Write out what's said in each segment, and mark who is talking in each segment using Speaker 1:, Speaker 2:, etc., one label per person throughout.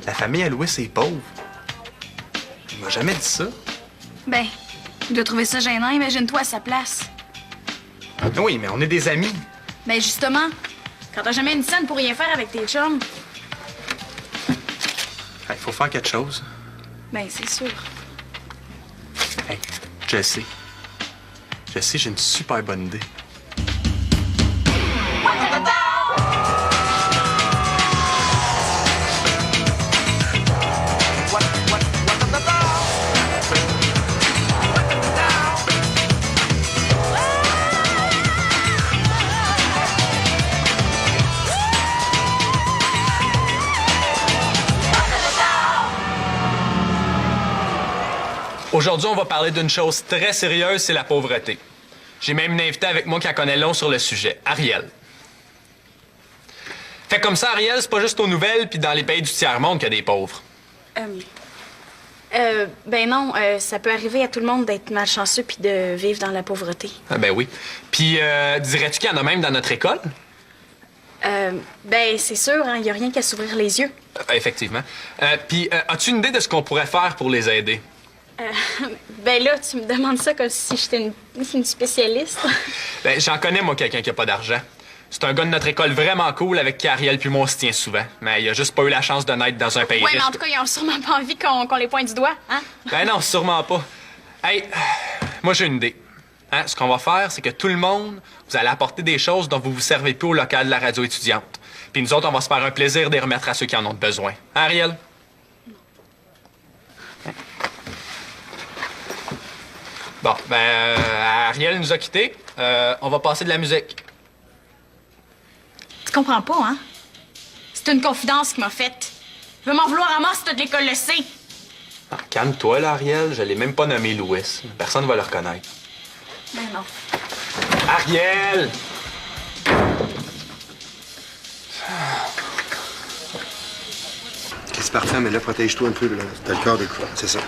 Speaker 1: La famille à Louis, c'est pauvre. Il m'a jamais dit ça.
Speaker 2: Ben, il doit trouver ça gênant, imagine-toi à sa place.
Speaker 1: Oui, mais on est des amis.
Speaker 2: Ben justement, quand t'as jamais une scène pour rien faire avec tes chums,
Speaker 1: Il faut faire quelque chose.
Speaker 2: ben c'est sûr.
Speaker 1: Hey, je sais. Je sais, j'ai une super bonne idée.
Speaker 3: Aujourd'hui, on va parler d'une chose très sérieuse, c'est la pauvreté. J'ai même une invitée avec moi qui en connaît long sur le sujet, Ariel. Fait comme ça, Ariel, c'est pas juste aux nouvelles puis dans les pays du tiers-monde qu'il y a des pauvres.
Speaker 2: Ben non, ça peut arriver à tout le monde d'être malchanceux puis de vivre dans la pauvreté.
Speaker 3: Ah ben oui. Puis, dirais-tu qu'il y en a même dans notre école?
Speaker 2: Ben c'est sûr, hein, y a rien qu'à s'ouvrir les yeux.
Speaker 3: Effectivement. Puis, as-tu une idée de ce qu'on pourrait faire pour les aider?
Speaker 2: Ben là, tu me demandes ça comme si j'étais une spécialiste.
Speaker 3: Ben, j'en connais, moi, quelqu'un qui a pas d'argent. C'est un gars de notre école vraiment cool avec qui Ariel puis moi on se tient souvent. Mais il a juste pas eu la chance de naître dans un pays
Speaker 2: Ouais,
Speaker 3: riche.
Speaker 2: mais en tout cas, ils ont sûrement pas envie qu'on les pointe du doigt, hein?
Speaker 3: Ben non, sûrement pas. Hey, moi j'ai une idée. Hein, ce qu'on va faire, c'est que tout le monde, vous allez apporter des choses dont vous vous servez plus au local de la radio étudiante. Puis nous autres, on va se faire un plaisir de les remettre à ceux qui en ont besoin. Hein, Ariel? Bon, ben, Ariel nous a quittés. On va passer de la musique.
Speaker 2: Tu comprends pas, hein? C'est une confidence qu'il m'a faite. Je veux m'en vouloir à mort si toute l'école le sait.
Speaker 1: Ah, calme-toi, là, Ariel. Je l'ai même pas nommé Louis. Personne va le reconnaître.
Speaker 2: Ben non.
Speaker 1: Ariel!
Speaker 4: C'est parfait, mais là, protège-toi un peu, là. T'as le corps de quoi? C'est ça.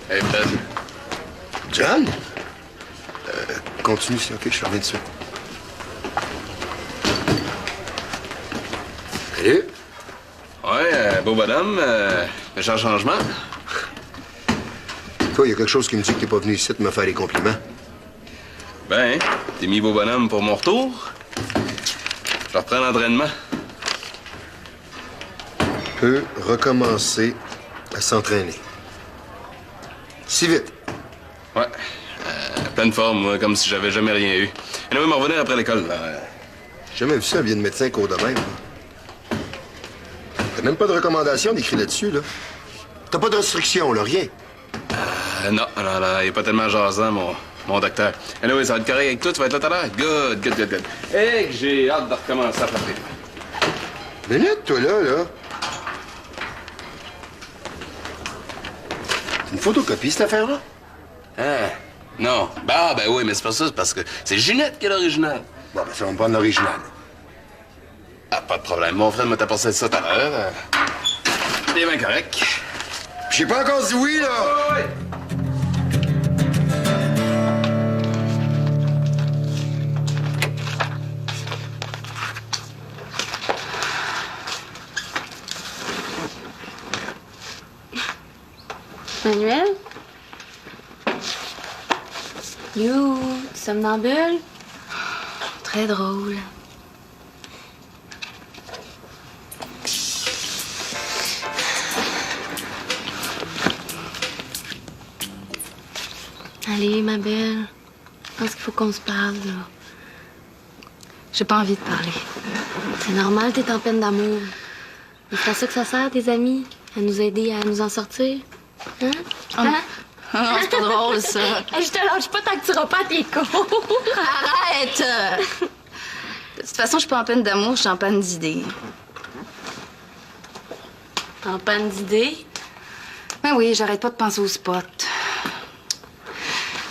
Speaker 5: Hey, Fred.
Speaker 4: John? Continue, c'est OK, je reviens dessus. Salut.
Speaker 5: Ouais, beau bonhomme, méchant changement.
Speaker 4: Toi, il y a quelque chose qui me dit que t'es pas venu ici me faire des compliments.
Speaker 5: Ben, t'es mis beau bonhomme pour mon retour. Je reprends l'entraînement.
Speaker 4: Peut recommencer à s'entraîner. Si vite.
Speaker 5: Ouais. Pleine forme, moi, comme si j'avais jamais rien eu. Et là, me revenir après l'école, là.
Speaker 4: J'ai jamais vu ça, un vieux de médecin qu'au domaine. T'as même pas de recommandation d'écrit là-dessus, là. T'as pas de restriction, là, rien.
Speaker 5: Non, il est pas tellement jasant, mon docteur. Et là, oui, ça va être correct avec toi, tu vas être là tout à l'heure. Good. Hey, que j'ai hâte de recommencer à frapper.
Speaker 4: Minute, toi, là. C'est une photocopie, cette affaire-là?
Speaker 5: Ah, non. Ben oui, mais c'est pas ça, c'est parce que c'est Ginette qui est l'original.
Speaker 4: Bon, ben, ça va me prendre l'original.
Speaker 5: Ah, pas de problème. Mon frère m'a apporté ça tout à l'heure. T'es bien correct.
Speaker 4: J'ai pas encore dit oui, là!
Speaker 5: Oui.
Speaker 6: Manuel? You, somnambule? Très drôle. Allez, ma belle. Je pense qu'il faut qu'on se parle, là.
Speaker 2: J'ai pas envie de parler.
Speaker 6: C'est normal, t'es en peine d'amour. Mais c'est à ça que ça sert, tes amis? À nous aider à nous en sortir? Hein? Hein?
Speaker 2: Non, c'est pas drôle, ça.
Speaker 6: Je te lâche pas tant que tu repars tes cours.
Speaker 2: Arrête! De toute façon, je suis pas en peine d'amour, je suis en panne d'idées.
Speaker 6: En panne d'idées?
Speaker 2: Ben oui, j'arrête pas de penser au spot.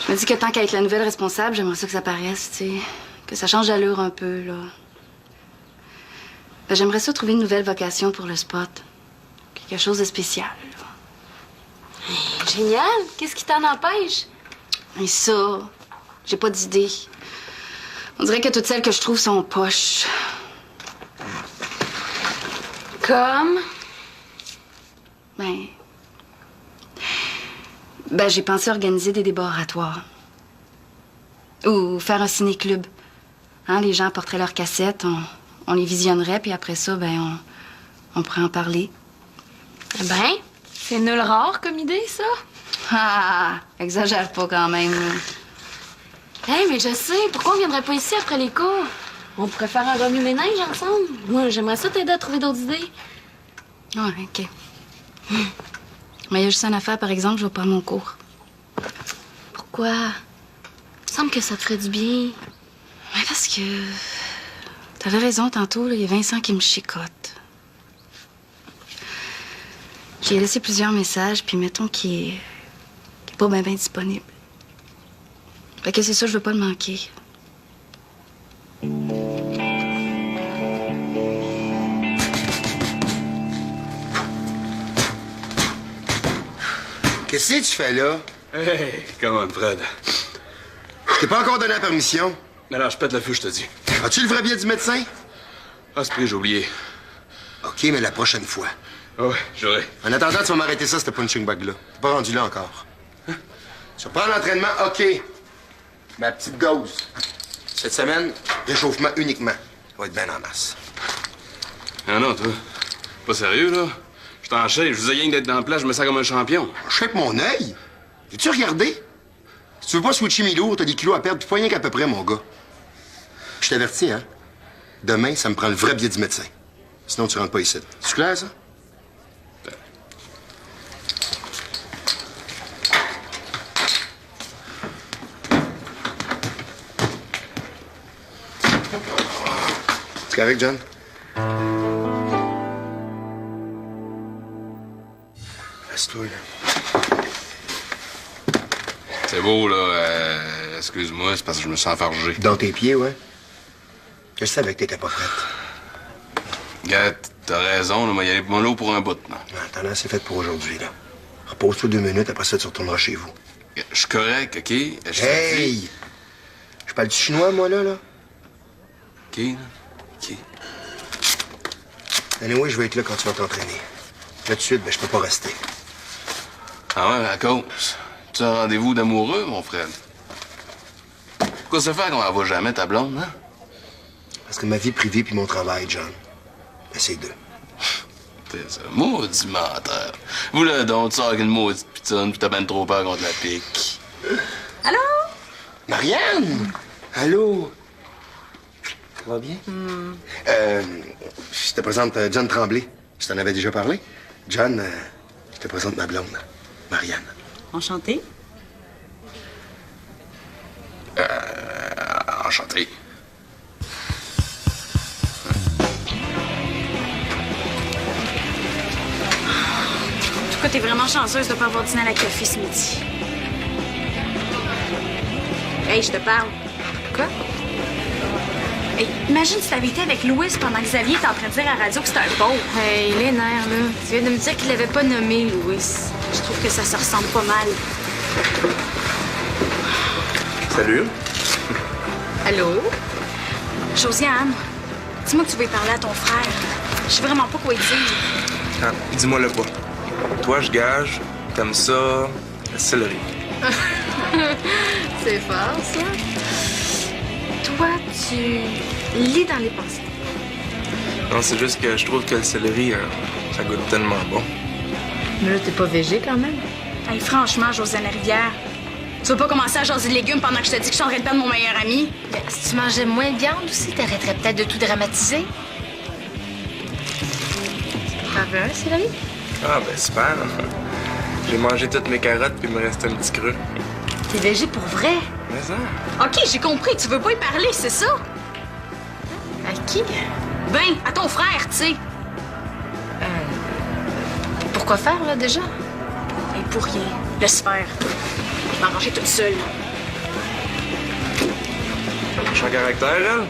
Speaker 2: Je me dis que tant qu'à être la nouvelle responsable, j'aimerais ça que ça paraisse, tu sais. Que ça change d'allure un peu, là. Ben, j'aimerais ça trouver une nouvelle vocation pour le spot. Quelque chose de spécial, là.
Speaker 6: Génial! Qu'est-ce qui t'en empêche?
Speaker 2: Et ça, j'ai pas d'idée. On dirait que toutes celles que je trouve sont poches.
Speaker 6: Comme?
Speaker 7: Ben, j'ai pensé organiser des débats oratoires. Ou faire un ciné-club. Hein, les gens apporteraient leurs cassettes, on les visionnerait, puis après ça, ben, on pourrait en parler.
Speaker 6: Eh ben, c'est nul rare comme idée, ça.
Speaker 7: Ah, exagère pas quand même.
Speaker 6: Hey, mais je sais, pourquoi on viendrait pas ici après les cours? On pourrait faire un remue-ménage ensemble. Moi, j'aimerais ça t'aider à trouver d'autres idées.
Speaker 7: Ouais, OK. Mais il y a juste une affaire, par exemple, je vais pas à mon cours.
Speaker 6: Pourquoi? Il me semble que ça te ferait du bien.
Speaker 7: Ouais, parce que... T'avais raison tantôt, il y a Vincent qui me chicote. J'ai laissé plusieurs messages, puis mettons qu'il est pas bien disponible. Fait que c'est ça, je veux pas le manquer.
Speaker 4: Qu'est-ce que tu fais là?
Speaker 5: Hey, comment, Fred?
Speaker 4: Je t'ai pas encore donné la permission.
Speaker 5: Non, je pète le feu, je te dis.
Speaker 4: As-tu le vrai billet du médecin?
Speaker 5: Ah, c'est pris, j'ai oublié.
Speaker 4: OK, mais la prochaine fois.
Speaker 5: Ah ouais, j'aurai.
Speaker 4: En attendant, tu vas m'arrêter ça, ce punching bag-là. T'es pas rendu là encore. Hein? Tu reprends l'entraînement, OK. Ma petite dose. Cette semaine, réchauffement uniquement. Ça va être bien en masse.
Speaker 5: Ah non, toi. Pas sérieux, là? Je t'en chais, je vous ai rien que d'être dans la place, je me sens comme un champion.
Speaker 4: Je shape mon œil. As-tu regardé? Si tu veux pas switcher mes lourds, t'as des kilos à perdre, puis pas rien qu'à peu près, mon gars. Je t'avertis, hein? Demain, ça me prend le vrai billet du médecin. Sinon, tu rentres pas ici. C'est clair, ça? C'est correct, John? Reste-toi, là.
Speaker 5: C'est beau, là. Excuse-moi, c'est parce que je me sens enfargé.
Speaker 4: Dans tes pieds, ouais? Je savais que t'étais pas prête.
Speaker 5: Gars, t'as raison, là. Moi, y aller mon lot pour un bout, là.
Speaker 4: Attends, c'est fait pour aujourd'hui, là. Repose-toi 2 minutes, après ça, tu retourneras chez vous.
Speaker 5: Je suis correct, OK? Je te dis-
Speaker 4: Hey! Je parle du chinois, moi, là?
Speaker 5: OK, là. OK.
Speaker 4: Anyway, je vais être là quand tu vas t'entraîner. Là, tout de suite, ben, je peux pas rester.
Speaker 5: Ah ouais, à cause. Tu as un rendez-vous d'amoureux, mon frère? Pourquoi ça fait qu'on la voit jamais, ta blonde, hein?
Speaker 4: Parce que ma vie privée puis mon travail, John, ben, c'est deux.
Speaker 5: T'es ça, maudit menteur. Vous, là, donc, tu sors avec une maudite putain, pis t'as ben trop peur contre la pique.
Speaker 2: Allô?
Speaker 4: Marianne! Allô? Ça va bien? Je te présente John Tremblay. Je t'en avais déjà parlé. John, je te présente ma blonde, Marianne.
Speaker 2: Enchantée.
Speaker 5: Enchanté.
Speaker 2: En tout cas, t'es vraiment chanceuse de pas avoir dîné à la café ce midi. Hey, je te parle. Quoi? Hey, imagine si t'avais été avec Louis pendant que Xavier était en train de dire à la radio que c'était un pauvre.
Speaker 6: Hey, les nerfs, là. Tu viens de me dire qu'il l'avait pas nommé, Louis.
Speaker 2: Je trouve que ça se ressemble pas mal.
Speaker 1: Salut.
Speaker 6: Allô?
Speaker 2: Josiane, dis-moi que tu veux y parler à ton frère. Je sais vraiment pas quoi lui dire.
Speaker 8: Ah, dis-moi le pas. Toi, je gage, t'aimes ça, la céleri.
Speaker 6: C'est fort, ça. Toi, tu lis dans les pensées.
Speaker 8: Non, c'est juste que je trouve que le céleri, ça goûte tellement bon.
Speaker 6: Mais là, t'es pas végé, quand même.
Speaker 2: Hey, franchement, Josiane Rivière, tu veux pas commencer à jaser de légumes pendant que je te dis que je suis en train de perdre mon meilleur ami?
Speaker 6: Ben, si tu mangeais moins de viande aussi, t'arrêterais peut-être de tout dramatiser. T'en veux un, céleri?
Speaker 8: Ah, ben super. J'ai mangé toutes mes carottes puis il me reste un petit creux.
Speaker 6: T'es végé pour vrai?
Speaker 8: Mais ça?
Speaker 2: OK, j'ai compris. Tu veux pas y parler, c'est ça?
Speaker 6: À qui?
Speaker 2: Ben, à ton frère, tu sais.
Speaker 6: Pourquoi faire, là, déjà?
Speaker 2: Hey, pour rien. Laisse faire. Je vais en manger toute seule.
Speaker 8: Je suis en caractère, elle.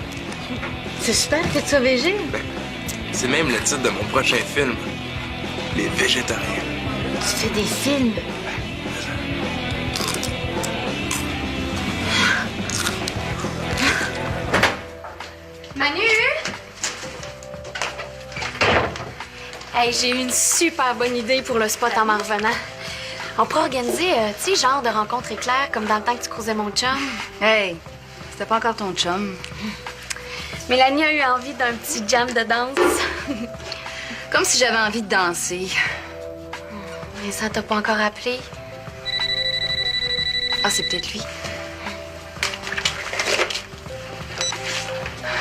Speaker 6: C'est super que tu sois végé.
Speaker 8: C'est même le titre de mon prochain film. Les végétariens.
Speaker 6: Tu fais des films.
Speaker 9: Manu?
Speaker 2: Hey, j'ai eu une super bonne idée pour le spot en m'en revenant. On pourrait organiser, tu sais, genre de rencontre éclair, comme dans le temps que tu croisais mon chum.
Speaker 7: Hey, c'était pas encore ton chum.
Speaker 2: Mélanie a eu envie d'un petit jam de danse.
Speaker 7: Comme si j'avais envie de danser.
Speaker 2: Mais ça t'a pas encore appelé?
Speaker 7: Ah, c'est peut-être lui.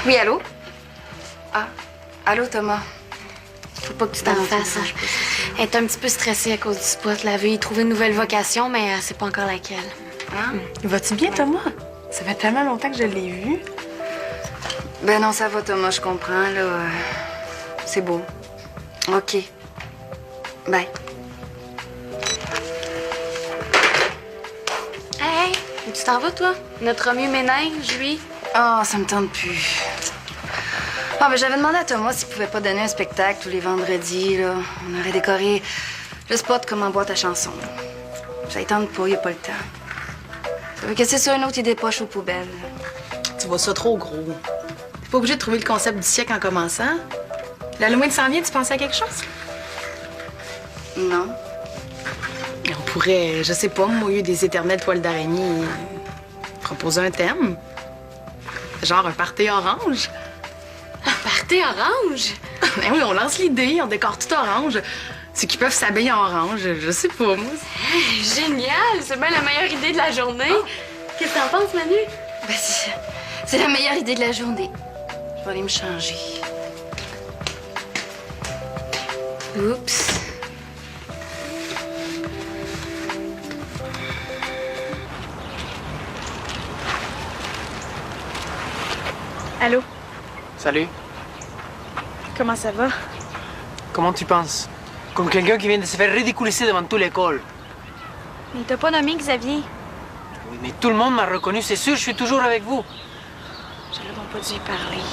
Speaker 7: Oui, allô? Ah, allô, Thomas.
Speaker 2: Faut pas que tu t'en fasses. Hein. Elle est un petit peu stressée à cause du spot. Elle avait trouvé une nouvelle vocation, mais elle sait pas encore laquelle.
Speaker 7: Hein?
Speaker 9: Vas-tu bien, Thomas? Ça fait tellement longtemps que je l'ai vu.
Speaker 7: Ben non, ça va, Thomas, je comprends, là. C'est beau. OK. Bye.
Speaker 2: Hey, où tu t'en vas, toi? Notre Romieux ménage, lui.
Speaker 7: Ah, ça me tente plus. Ah, ben j'avais demandé à Thomas s'il pouvait pas donner un spectacle tous les vendredis, là. On aurait décoré le spot comme en boîte à chansons. Ça ne tente pas, il n'y a pas le temps. Ça veut que c'est ça une autre idée poche aux poubelles.
Speaker 9: Tu vois ça trop gros. T'es pas obligé de trouver le concept du siècle en commençant. L'Halloween s'en vient, tu pensais à quelque chose?
Speaker 7: Non.
Speaker 9: Mais on pourrait, je sais pas, au lieu des éternelles toiles d'araignée, proposer un thème. Genre un party orange.
Speaker 2: Un party orange?
Speaker 9: Ben oui, on lance l'idée, on décore tout orange. Ceux qui peuvent s'habiller en orange, je sais pas, moi.
Speaker 2: Hey, génial! C'est bien la meilleure idée de la journée. Qu'est-ce que t'en penses, Manu?
Speaker 7: Ben, c'est la meilleure idée de la journée. Je vais aller me changer.
Speaker 2: Oups.
Speaker 10: Allô?
Speaker 11: Salut.
Speaker 10: Comment ça va?
Speaker 11: Comment tu penses? Comme quelqu'un qui vient de se faire ridiculiser devant toute l'école.
Speaker 10: Mais t'as pas nommé Xavier.
Speaker 11: Oui, mais tout le monde m'a reconnu, c'est sûr, je suis toujours avec vous.
Speaker 10: J'aurais donc pas dû y parler.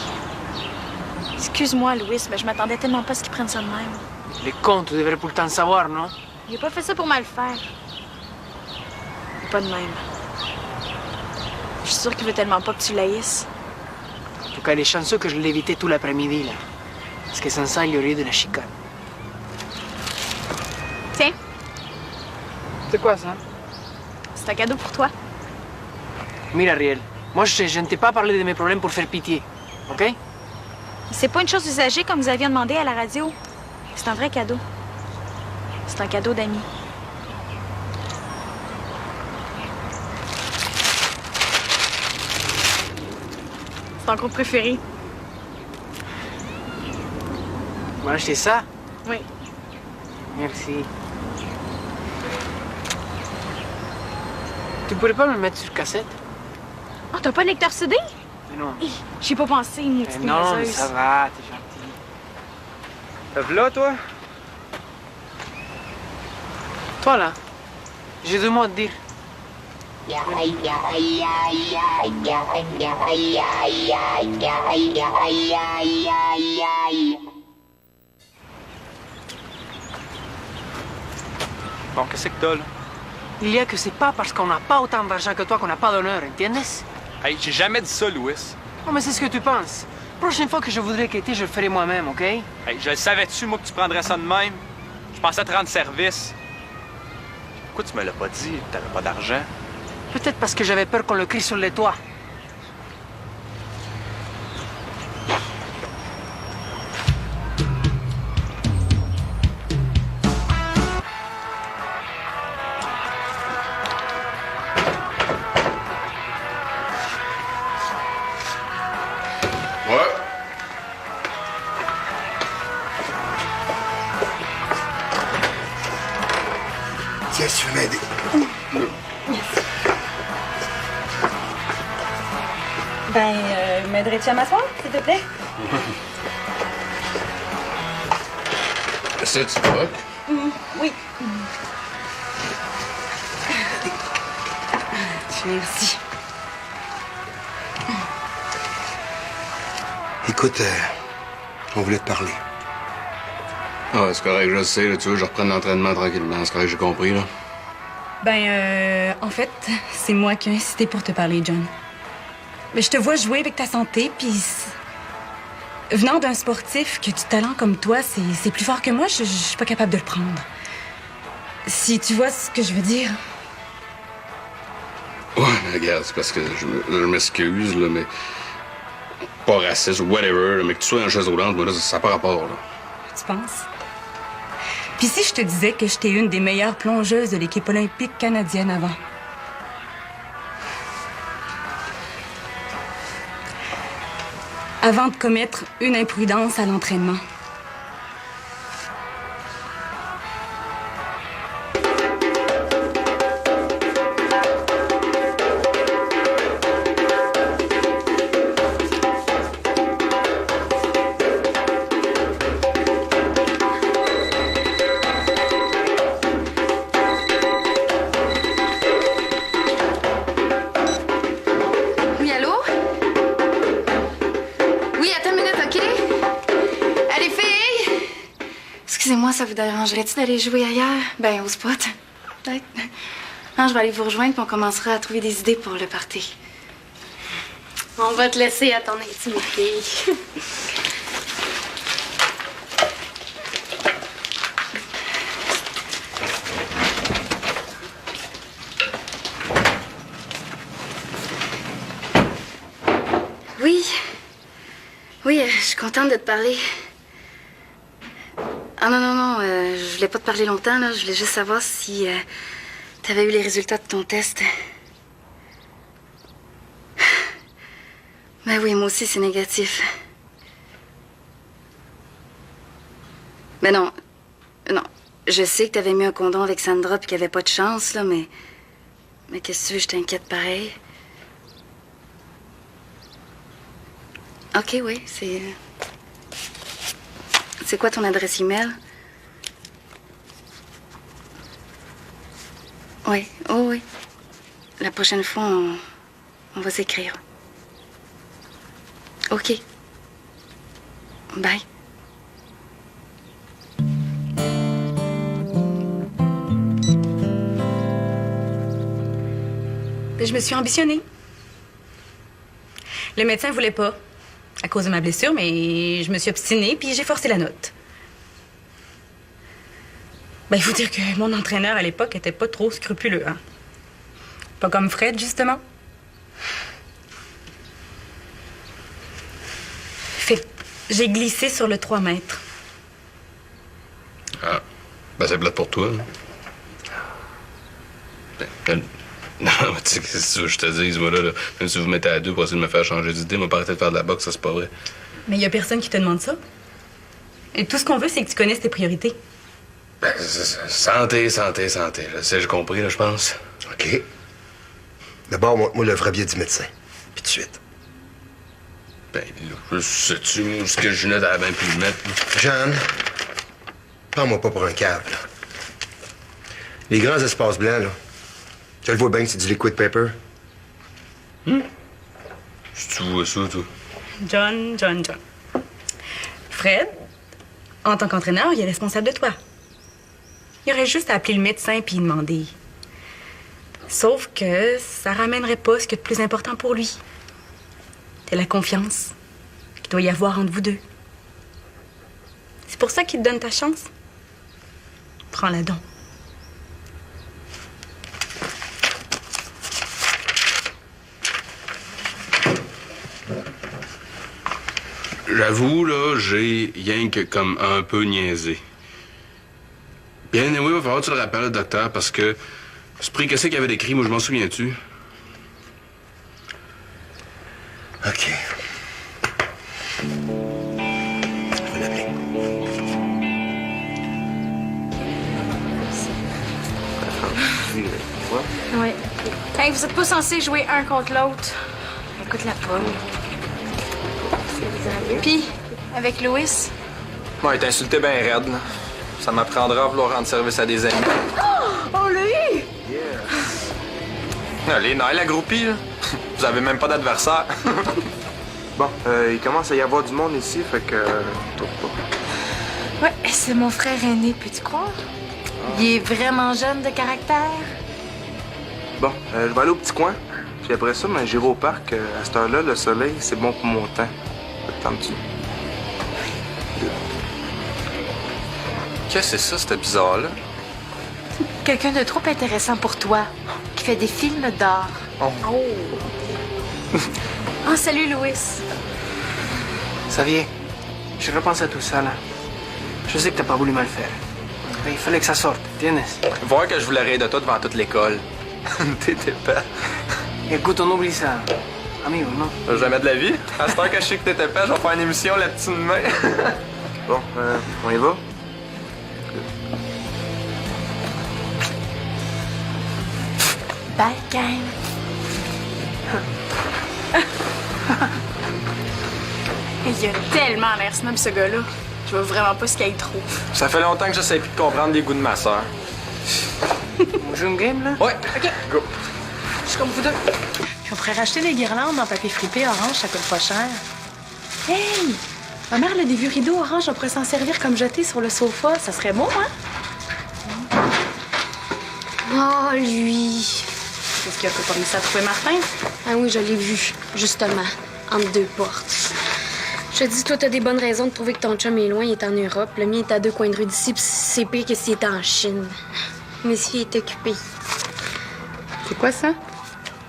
Speaker 10: Excuse-moi, Louis, mais je m'attendais tellement pas à ce qu'ils prennent ça de même.
Speaker 11: Les cons, tu devrais pourtant savoir, non?
Speaker 10: Il a pas fait ça pour mal faire. Pas de même. Je suis sûre qu'il veut tellement pas que tu l'haïsses.
Speaker 11: En tout cas, il est chanceux que je l'ai évité tout l'après-midi, là. Parce que sans ça, il y aurait eu de la chicane.
Speaker 10: Tiens,
Speaker 11: C'est quoi, ça?
Speaker 10: c'est un cadeau pour toi.
Speaker 11: Mira, Ariel, moi, je ne t'ai pas parlé de mes problèmes pour faire pitié, OK?
Speaker 10: C'est pas une chose usagée comme vous aviez demandé à la radio. C'est un vrai cadeau. C'est un cadeau d'amis. C'est ton groupe préféré.
Speaker 11: Tu m'as acheté ça?
Speaker 10: Oui.
Speaker 11: Merci. Tu pourrais pas me le mettre sur cassette?
Speaker 10: Oh, t'as pas de lecteur CD?
Speaker 11: Mais non.
Speaker 10: J'y ai pas pensé, une petite
Speaker 11: Non, mais
Speaker 10: niaiseuse.
Speaker 11: ça va, t'es gentil. T'es là, toi? Toi, là, j'ai 2 mots à te dire.
Speaker 3: Bon, qu'est-ce que t'as, là?
Speaker 11: Il y a que c'est pas parce qu'on n'a pas autant d'argent que toi qu'on n'a pas d'honneur, entiendes?
Speaker 3: Hey, j'ai jamais dit ça, Louis.
Speaker 11: Non, mais c'est ce que tu penses. Prochaine fois que je voudrais quitter, je le ferai moi-même, OK?
Speaker 3: Hey, je le savais-tu, moi, que tu prendrais ça de même? Je pensais te rendre service. Pourquoi tu me l'as pas dit? T'avais pas d'argent.
Speaker 11: Peut-être parce que j'avais peur qu'on le crie sur les toits.
Speaker 5: Ouais.
Speaker 4: Tiens, si tu veux m'aider.
Speaker 10: M'aiderais-tu à m'asseoir, s'il te plaît?
Speaker 5: Ça, tu crois?
Speaker 10: Oui.
Speaker 7: Merci.
Speaker 4: Écoute, on voulait te parler.
Speaker 5: Ah, c'est correct, je sais, là, tu veux, je reprends l'entraînement tranquillement. C'est correct, j'ai compris, là.
Speaker 12: En fait, c'est moi qui ai insisté pour te parler, John. Mais je te vois jouer avec ta santé, puis Venant d'un sportif qui a du talent comme toi, c'est plus fort que moi, je suis pas capable de le prendre. Si tu vois ce que je veux dire.
Speaker 5: Ouais, mais regarde, c'est parce que je m'excuse, là, mais... Pas raciste ou whatever, là, mais que tu sois en chaise roulante, moi, là, ça n'a pas rapport, là.
Speaker 12: Tu penses? Puis si je te disais que j'étais une des meilleures plongeuses de l'équipe olympique canadienne avant? Avant de commettre une imprudence à l'entraînement.
Speaker 7: Oui, allô? Oui, attends une minute, OK? Allez, filles! Excusez-moi, ça vous dérangerait-tu d'aller jouer ailleurs? Ben, au spot, peut-être. Non, je vais aller vous rejoindre puis on commencera à trouver des idées pour le party.
Speaker 6: On va te laisser à ton intimité.
Speaker 7: Oui. Oui, je suis contente de te parler. Ah non, je voulais pas te parler longtemps, là. Je voulais juste savoir si t'avais eu les résultats de ton test. Ben oui, moi aussi, c'est négatif. Ben non. Je sais que t'avais mis un condom avec Sandra puis qu'il n'y avait pas de chance, là, mais... Mais qu'est-ce que tu veux, je t'inquiète pareil. OK, oui, c'est... C'est quoi ton adresse email? Oui, oh oui. La prochaine fois, on va s'écrire. OK. Bye.
Speaker 12: Je me suis ambitionnée. Le médecin voulait pas, à cause de ma blessure, mais je me suis obstinée puis j'ai forcé la note. Ben, il faut dire que mon entraîneur à l'époque était pas trop scrupuleux, hein. Pas comme Fred, justement. Fait j'ai glissé sur le 3 mètres.
Speaker 5: Ah. Ben, c'est plate pour toi, là. Ben, non, mais tu sais, qu'est-ce que tu veux que je te dise, moi, là? Même si vous mettez à deux pour essayer de me faire changer d'idée, moi, pas arrêter de faire de la boxe, ça, c'est pas vrai.
Speaker 12: Mais il y a personne qui te demande ça. Et tout ce qu'on veut, c'est que tu connaisses tes priorités.
Speaker 5: Ben, santé, là. C'est, j'ai compris, là, je pense.
Speaker 4: OK. D'abord, moi le vrai biais du médecin. Puis de suite.
Speaker 5: Ben, là, sais-tu où ce que Ginette a bien pu le mettre, là?
Speaker 4: Jeanne, prends-moi pas pour un cave, là. Les grands espaces blancs, là. Tu le vois bien que c'est du liquid paper?
Speaker 5: Si tu vois ça, toi.
Speaker 12: John. Fred, en tant qu'entraîneur, il est responsable de toi. Il aurait juste à appeler le médecin puis demander. Sauf que ça ramènerait pas ce qu'il y a de plus important pour lui. C'est la confiance qu'il doit y avoir entre vous deux. C'est pour ça qu'il te donne ta chance. Prends-la donc.
Speaker 5: J'avoue, là, j'ai rien que comme un peu niaisé. Bien, oui, il va falloir que tu le rappelles au docteur parce que ce prix, qu'est-ce qu'il y avait d'écrit? Moi, je m'en souviens-tu?
Speaker 4: OK. Je vais l'appeler.
Speaker 10: Oui. Hey, vous êtes pas censés jouer un contre l'autre. Écoute la pomme. Puis, avec Louis?
Speaker 3: Moi, il t'a insulté bien raide, là. Ça m'apprendra à vouloir rendre service à des amis.
Speaker 10: Oh, on l'a eu!
Speaker 3: Allez, Naël, la groupie, là. Vous avez même pas d'adversaire.
Speaker 8: Bon, il commence à y avoir du monde ici, fait que... Tourne pas.
Speaker 10: Ouais, c'est mon frère aîné, peux-tu croire? Il est vraiment jeune de caractère.
Speaker 8: Bon, je vais aller au petit coin. Puis après ça, j'irai au parc. À cette heure-là, le soleil, c'est bon pour mon temps. Ça te tente-tu?
Speaker 1: Qu'est-ce que c'est ça, c'était bizarre-là?
Speaker 10: Quelqu'un de trop intéressant pour toi, qui fait des films d'art.
Speaker 1: Oh.
Speaker 2: Oh, salut, Louis.
Speaker 11: Xavier, je repense à tout ça, là. Je sais que t'as pas voulu mal faire. Mais il fallait que ça sorte, ¿entiendes?
Speaker 3: Voir que je voulais rire de toi devant toute l'école. T'étais pas.
Speaker 11: Écoute, on oublie ça. Amigo, non?
Speaker 3: Jamais de la vie. À cette heure que je sais que t'étais pas, je vais faire une émission là-dessus demain.
Speaker 8: Bon, on y va?
Speaker 10: Bye, gang.
Speaker 2: Il a tellement l'air snob, ce gars-là. Je vois vraiment pas ce qu'il trouve.
Speaker 3: Ça fait longtemps que j'essaie plus de comprendre les goûts de ma sœur.
Speaker 11: On joue une game, là?
Speaker 3: Ouais.
Speaker 11: OK.
Speaker 3: Go.
Speaker 11: Je suis comme vous deux.
Speaker 9: Puis on pourrait racheter des guirlandes en papier fripé orange, ça coûte pas cher. Hey! Ma mère elle a des vieux rideaux orange, on pourrait s'en servir comme jeté sur le sofa. Ça serait beau, hein?
Speaker 6: Oh, lui.
Speaker 9: Qu'est-ce qu'il a fait pour réussir à trouver Martin?
Speaker 6: Ah oui, je l'ai vu, justement, entre deux portes. Je te dis, toi, t'as des bonnes raisons de trouver que ton chum est loin, il est en Europe. Le mien est à 2 coins de rue d'ici, puis c'est pire que s'il était en Chine. Mais s'il est occupé.
Speaker 9: C'est quoi ça?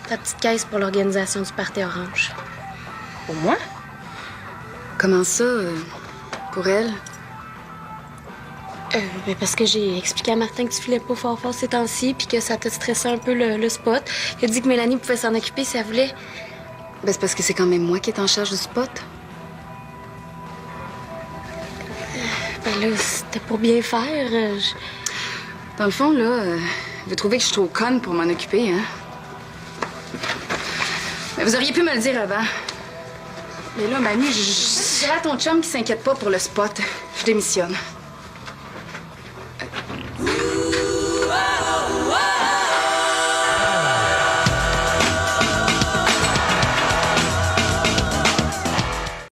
Speaker 6: Ta petite caisse pour l'organisation du party orange.
Speaker 9: Pour moi?
Speaker 7: Comment ça, pour elle?
Speaker 6: Ben parce que j'ai expliqué à Martin que tu filais pas fort ces temps-ci, puis que ça te stressait un peu le spot. Il a dit que Mélanie pouvait s'en occuper si elle voulait.
Speaker 7: Ben, c'est parce que c'est quand même moi qui est en charge du spot.
Speaker 6: Ben là, c'était pour bien faire.
Speaker 7: Dans le fond, là, vous trouvez que je suis trop conne pour m'en occuper, hein? Mais vous auriez pu me le dire avant. Mais là, mamie, j'ai à ton chum qui s'inquiète pas pour le spot. Je démissionne.